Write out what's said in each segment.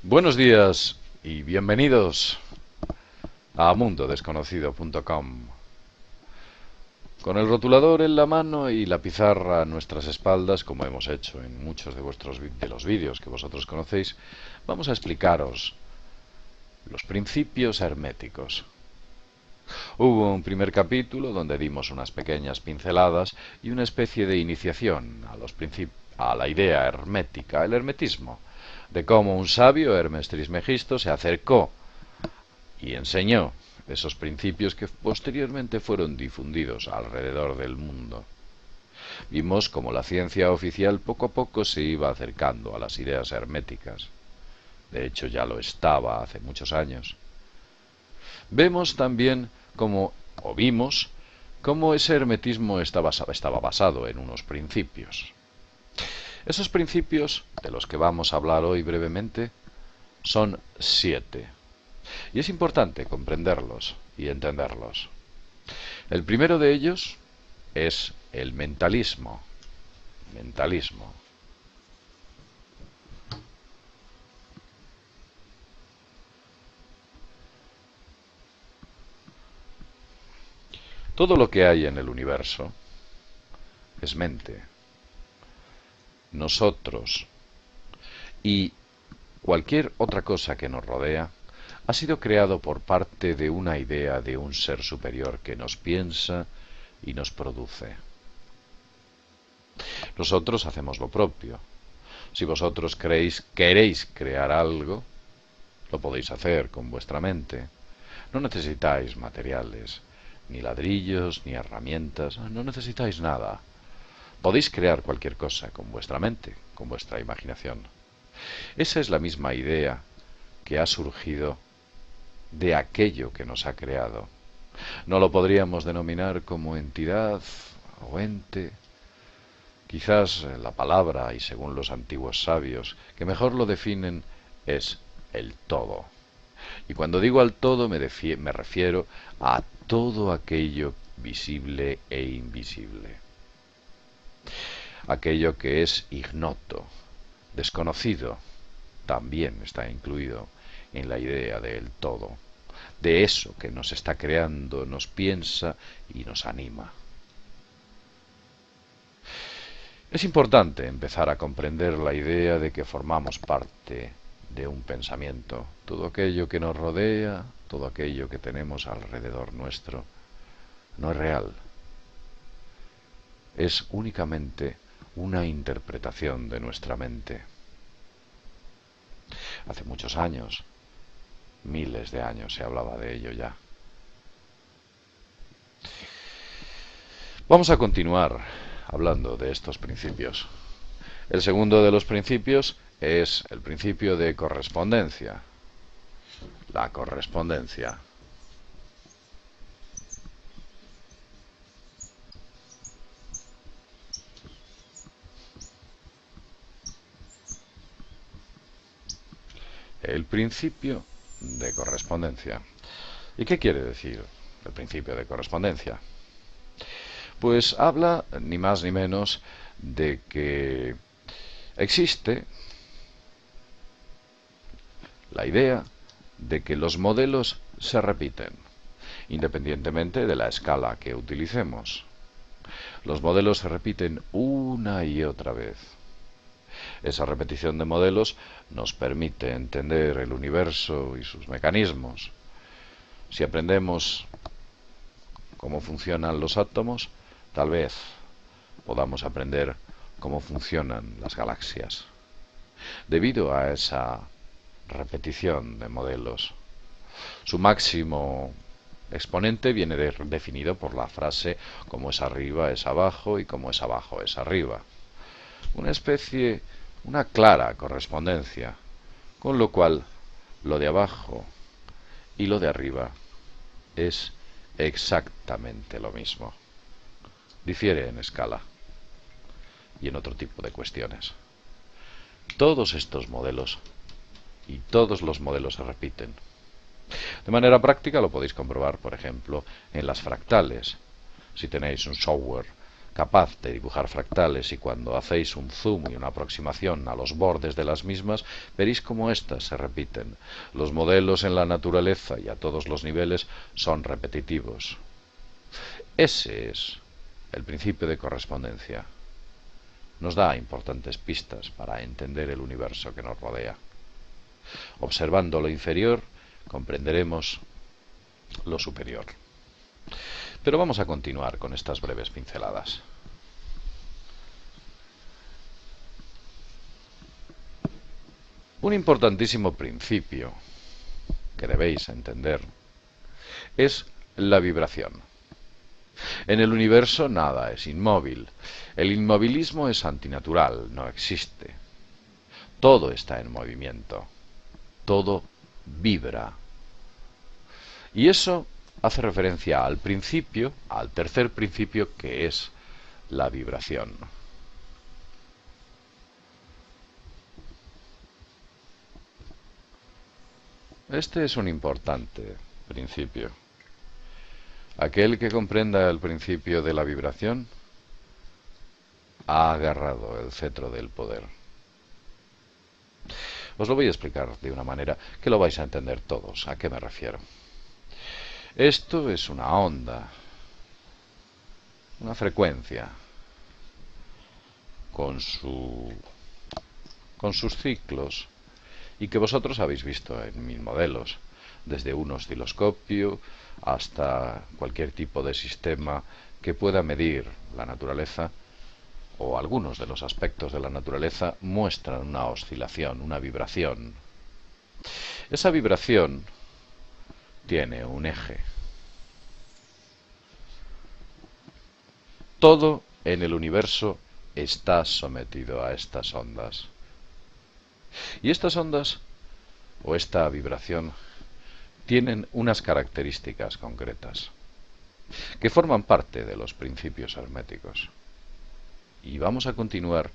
Buenos días y bienvenidos a mundodesconocido.com. Con el rotulador en la mano y la pizarra a nuestras espaldas, como hemos hecho en muchos de los vídeos que vosotros conocéis, vamos a explicaros los principios herméticos. Hubo un primer capítulo donde dimos unas pequeñas pinceladas y una especie de iniciación a la idea hermética, el hermetismo, de cómo un sabio, Hermes Trismegisto, se acercó y enseñó esos principios que posteriormente fueron difundidos alrededor del mundo. Vimos cómo la ciencia oficial poco a poco se iba acercando a las ideas herméticas. De hecho, ya lo estaba hace muchos años. Vemos también vimos cómo ese hermetismo estaba basado en unos principios. Esos principios, de los que vamos a hablar hoy brevemente, son 7. Y es importante comprenderlos y entenderlos. El primero de ellos es el mentalismo. Mentalismo. Todo lo que hay en el universo es mente. Nosotros y cualquier otra cosa que nos rodea ha sido creado por parte de una idea de un ser superior que nos piensa y nos produce. Nosotros hacemos lo propio. Si vosotros queréis crear algo, lo podéis hacer con vuestra mente. No necesitáis materiales, ni ladrillos, ni herramientas, no necesitáis nada. Podéis crear cualquier cosa con vuestra mente, con vuestra imaginación. Esa es la misma idea que ha surgido de aquello que nos ha creado. No lo podríamos denominar como entidad o ente. Quizás la palabra, y según los antiguos sabios, que mejor lo definen, es el todo. Y cuando digo al todo me refiero a todo aquello visible e invisible. Aquello que es ignoto, desconocido, también está incluido en la idea del todo, de eso que nos está creando, nos piensa y nos anima. Es importante empezar a comprender la idea de que formamos parte de un pensamiento. Todo aquello que nos rodea, todo aquello que tenemos alrededor nuestro, no es real. Es únicamente una interpretación de nuestra mente. Hace muchos años, miles de años, se hablaba de ello ya. Vamos a continuar hablando de estos principios. El segundo de los principios es el principio de correspondencia. La correspondencia. El principio de correspondencia. ¿Y qué quiere decir el principio de correspondencia? Pues habla ni más ni menos de que existe la idea de que los modelos se repiten, independientemente de la escala que utilicemos. Los modelos se repiten una y otra vez. Esa repetición de modelos nos permite entender el universo y sus mecanismos. Si aprendemos cómo funcionan los átomos, tal vez podamos aprender cómo funcionan las galaxias. Debido a esa repetición de modelos, su máximo exponente viene definido por la frase como es arriba es abajo y como es abajo es arriba. Una clara correspondencia, con lo cual lo de abajo y lo de arriba es exactamente lo mismo. Difiere en escala y en otro tipo de cuestiones. Todos estos modelos y todos los modelos se repiten. De manera práctica lo podéis comprobar, por ejemplo, en las fractales. Si tenéis un software capaz de dibujar fractales, y cuando hacéis un zoom y una aproximación a los bordes de las mismas, veréis cómo éstas se repiten. Los modelos en la naturaleza y a todos los niveles son repetitivos. Ese es el principio de correspondencia. Nos da importantes pistas para entender el universo que nos rodea. Observando lo inferior, comprenderemos lo superior. Pero vamos a continuar con estas breves pinceladas. Un importantísimo principio que debéis entender es la vibración. En el universo nada es inmóvil. El inmovilismo es antinatural, no existe. Todo está en movimiento. Todo vibra. Y eso hace referencia al principio, al tercer principio, que es la vibración. Este es un importante principio. Aquel que comprenda el principio de la vibración ha agarrado el cetro del poder. Os lo voy a explicar de una manera que lo vais a entender todos. ¿A qué me refiero? Esto es una onda, una frecuencia, con sus ciclos, y que vosotros habéis visto en mil modelos, desde un osciloscopio hasta cualquier tipo de sistema que pueda medir la naturaleza, o algunos de los aspectos de la naturaleza muestran una oscilación, una vibración. Esa vibración tiene un eje. Todo en el universo está sometido a estas ondas. Y estas ondas, o esta vibración, tienen unas características concretas, que forman parte de los principios herméticos. Y vamos a continuar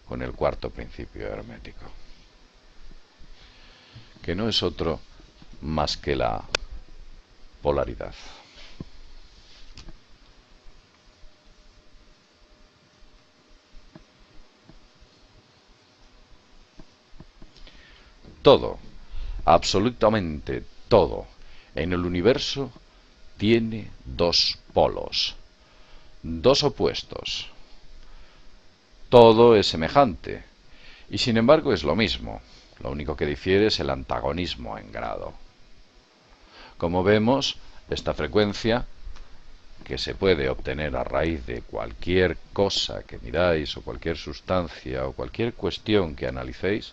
con el cuarto principio hermético, que no es otro más que la polaridad. Todo, absolutamente todo, en el universo tiene dos polos, dos opuestos. Todo es semejante, y sin embargo es lo mismo. Lo único que difiere es el antagonismo en grado. Como vemos, esta frecuencia, que se puede obtener a raíz de cualquier cosa que miráis, o cualquier sustancia, o cualquier cuestión que analicéis,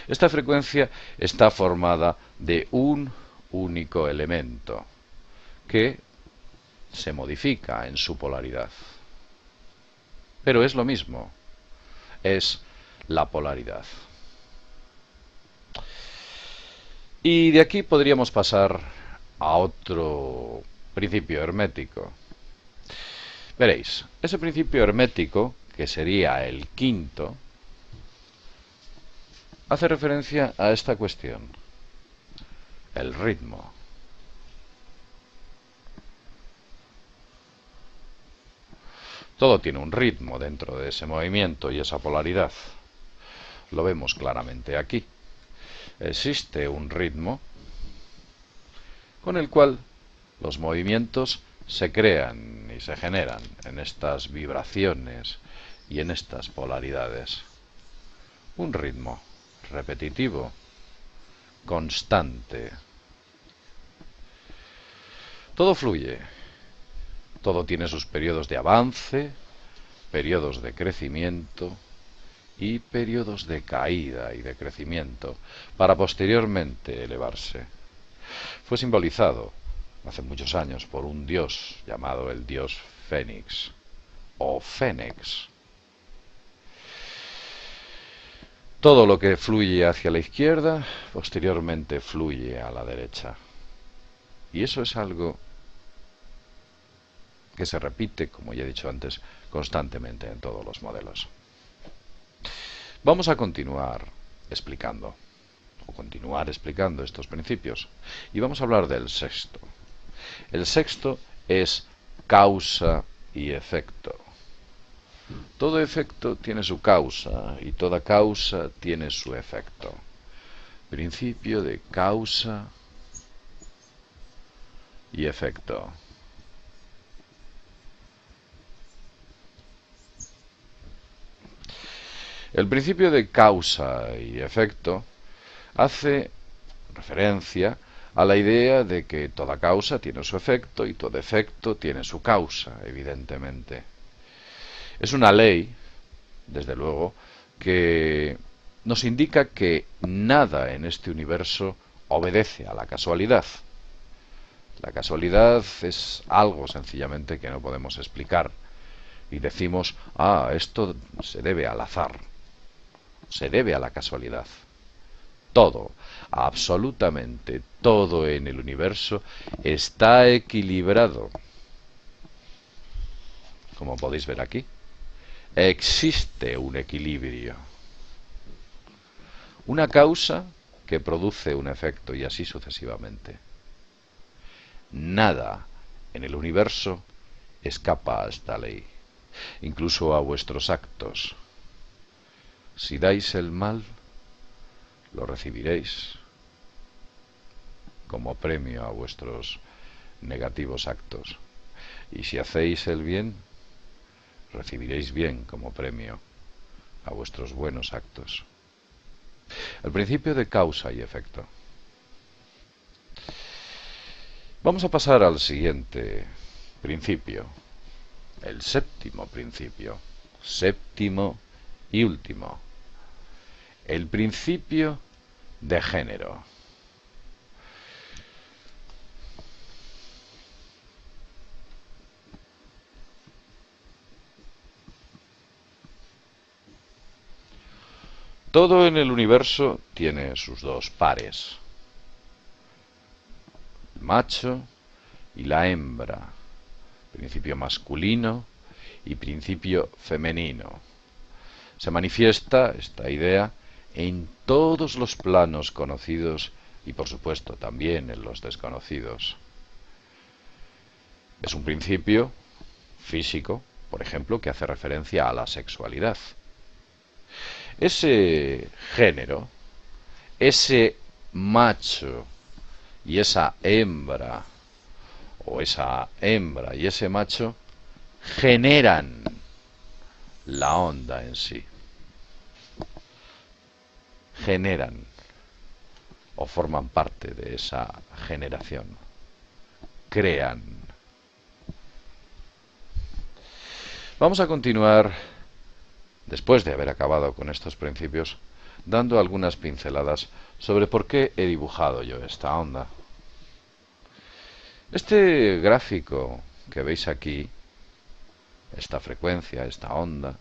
esta frecuencia está formada de un único elemento, que se modifica en su polaridad. Pero es lo mismo. Es la polaridad. Y de aquí podríamos pasar a otro principio hermético. Veréis, ese principio hermético, que sería el quinto, hace referencia a esta cuestión: el ritmo. Todo tiene un ritmo dentro de ese movimiento y esa polaridad. Lo vemos claramente aquí. Existe un ritmo con el cual los movimientos se crean y se generan en estas vibraciones y en estas polaridades. Un ritmo repetitivo, constante. Todo fluye. Todo tiene sus periodos de avance, periodos de crecimiento y periodos de caída y de crecimiento, para posteriormente elevarse. Fue simbolizado hace muchos años por un dios llamado el dios Fénix, o Fénix. Todo lo que fluye hacia la izquierda, posteriormente fluye a la derecha. Y eso es algo que se repite, como ya he dicho antes, constantemente en todos los modelos. Vamos a continuar explicando estos principios, y vamos a hablar del sexto. El sexto es causa y efecto. Todo efecto tiene su causa y toda causa tiene su efecto. Principio de causa y efecto. El principio de causa y efecto hace referencia a la idea de que toda causa tiene su efecto y todo efecto tiene su causa, evidentemente. Es una ley, desde luego, que nos indica que nada en este universo obedece a la casualidad. La casualidad es algo sencillamente que no podemos explicar y decimos, esto se debe al azar, se debe a la casualidad. Todo, absolutamente todo en el universo está equilibrado. Como podéis ver aquí, existe un equilibrio. Una causa que produce un efecto y así sucesivamente. Nada en el universo escapa a esta ley, incluso a vuestros actos. Si dais el mal, lo recibiréis como premio a vuestros negativos actos. Y si hacéis el bien, recibiréis bien como premio a vuestros buenos actos. El principio de causa y efecto. Vamos a pasar al siguiente principio, el séptimo principio, séptimo y último, el principio de género. Todo en el universo tiene sus dos pares, el macho y la hembra, principio masculino y principio femenino. Se manifiesta esta idea en todos los planos conocidos y por supuesto también en los desconocidos. Es un principio físico, por ejemplo, que hace referencia a la sexualidad. Ese género, ese macho y esa hembra, o esa hembra y ese macho, generan la onda en sí. Generan o forman parte de esa generación. Crean. Vamos a continuar, después de haber acabado con estos principios, dando algunas pinceladas sobre por qué he dibujado yo esta onda. Este gráfico que veis aquí, esta frecuencia, esta onda,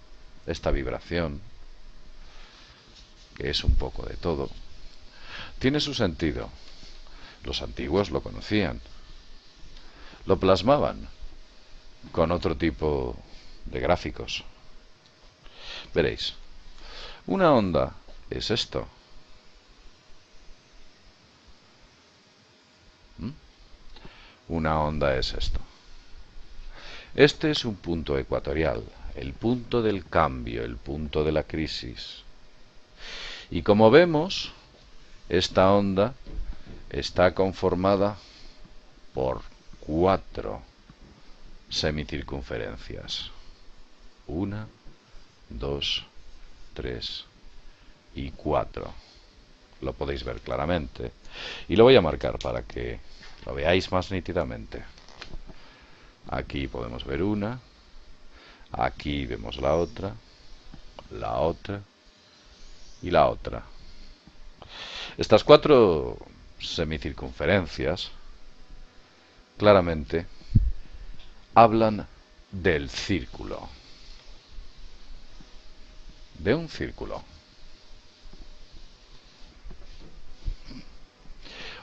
esta vibración, que es un poco de todo, tiene su sentido. Los antiguos lo conocían, lo plasmaban con otro tipo de gráficos. Veréis, una onda es esto. Una onda es esto. Este es un punto ecuatorial, el punto del cambio, el punto de la crisis. Y como vemos, esta onda está conformada por 4 semicircunferencias. 1, 2, 3 y 4. Lo podéis ver claramente. Y lo voy a marcar para que lo veáis más nítidamente. Aquí podemos ver una. Aquí vemos la otra y la otra. Estas 4 semicircunferencias claramente hablan del círculo. De un círculo.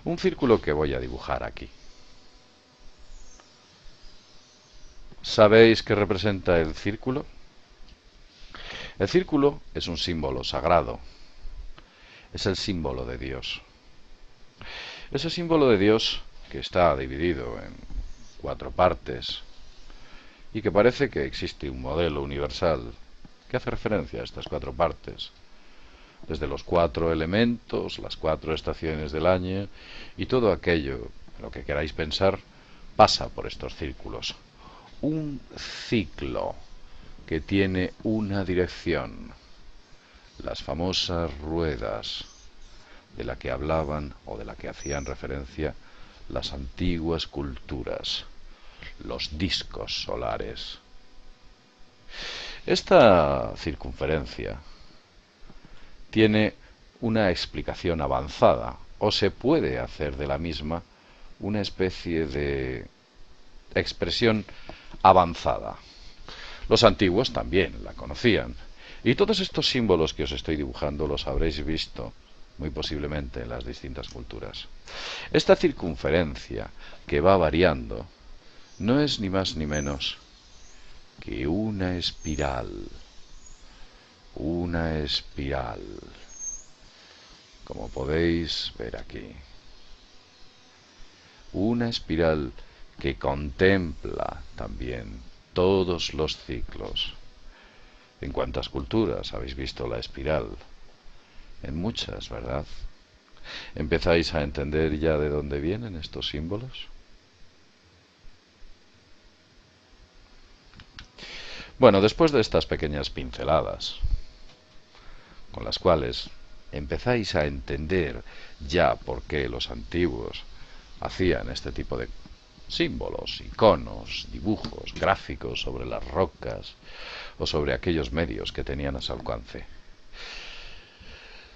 Un círculo que voy a dibujar aquí. ¿Sabéis qué representa el círculo? El círculo es un símbolo sagrado. Es el símbolo de Dios. Ese símbolo de Dios, que está dividido en 4 partes, y que parece que existe un modelo universal que hace referencia a estas cuatro partes, desde los cuatro elementos, las cuatro estaciones del año y todo aquello, lo que queráis pensar, pasa por estos círculos. Un ciclo que tiene una dirección, las famosas ruedas de la que hablaban o de la que hacían referencia las antiguas culturas, los discos solares. Esta circunferencia tiene una explicación avanzada, o se puede hacer de la misma una especie de expresión avanzada. Los antiguos también la conocían, y todos estos símbolos que os estoy dibujando los habréis visto muy posiblemente en las distintas culturas. Esta circunferencia que va variando no es ni más ni menos que una espiral, como podéis ver aquí, una espiral que contempla también todos los ciclos. ¿En cuántas culturas habéis visto la espiral? En muchas, ¿verdad? ¿Empezáis a entender ya de dónde vienen estos símbolos? Bueno, después de estas pequeñas pinceladas, con las cuales empezáis a entender ya por qué los antiguos hacían este tipo de símbolos, iconos, dibujos, gráficos sobre las rocas o sobre aquellos medios que tenían a su alcance.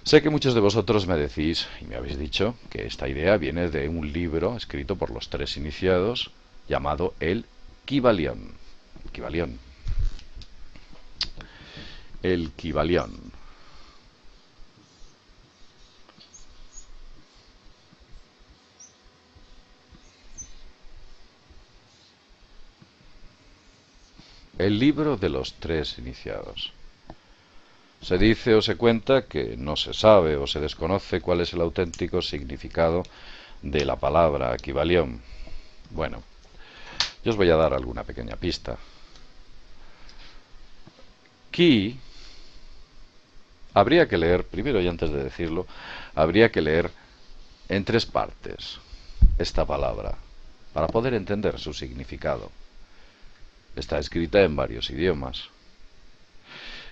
Sé que muchos de vosotros me decís, y me habéis dicho, que esta idea viene de un libro escrito por los tres iniciados llamado el Kybalión. El Kybalión. El libro de los tres iniciados. Se dice o se cuenta que no se sabe o se desconoce cuál es el auténtico significado de la palabra Kybalión. Bueno, yo os voy a dar alguna pequeña pista. Ki, habría que leer, primero y antes de decirlo, habría que leer en tres partes esta palabra para poder entender su significado. Está escrita en varios idiomas.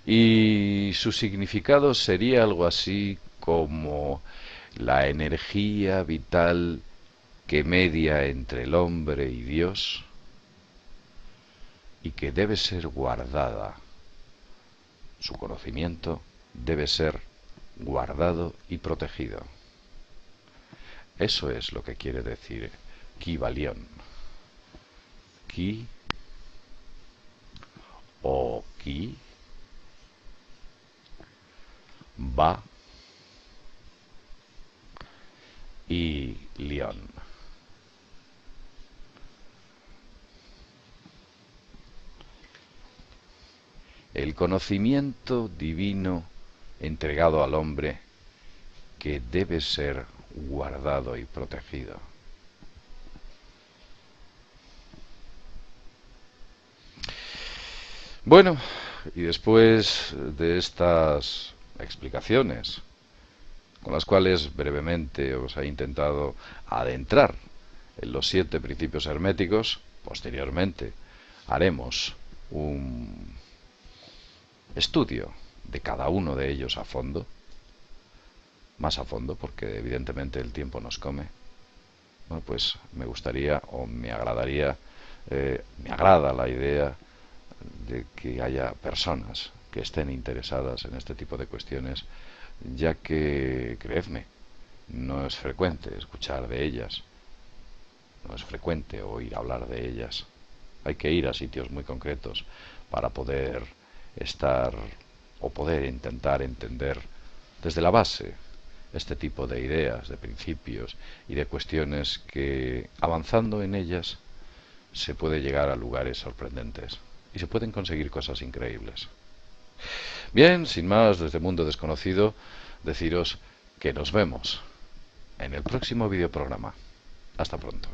Y su significado sería algo así como la energía vital que media entre el hombre y Dios y que debe ser guardada. Su conocimiento debe ser guardado y protegido. Eso es lo que quiere decir Kybalión. Ki o Ki va y Lión. El conocimiento divino entregado al hombre que debe ser guardado y protegido. Bueno, y después de estas explicaciones, con las cuales brevemente os he intentado adentrar en los 7 principios herméticos, posteriormente haremos un estudio de cada uno de ellos a fondo, más a fondo, porque evidentemente el tiempo nos come. Bueno, pues me gustaría o me agradaría, me agrada la idea de que haya personas que estén interesadas en este tipo de cuestiones, ya que, creedme, no es frecuente escuchar de ellas, no es frecuente oír hablar de ellas. Hay que ir a sitios muy concretos para poder estar o poder intentar entender desde la base este tipo de ideas, de principios y de cuestiones que, avanzando en ellas, se puede llegar a lugares sorprendentes y se pueden conseguir cosas increíbles. Bien, sin más, desde Mundo Desconocido, deciros que nos vemos en el próximo videoprograma. Hasta pronto.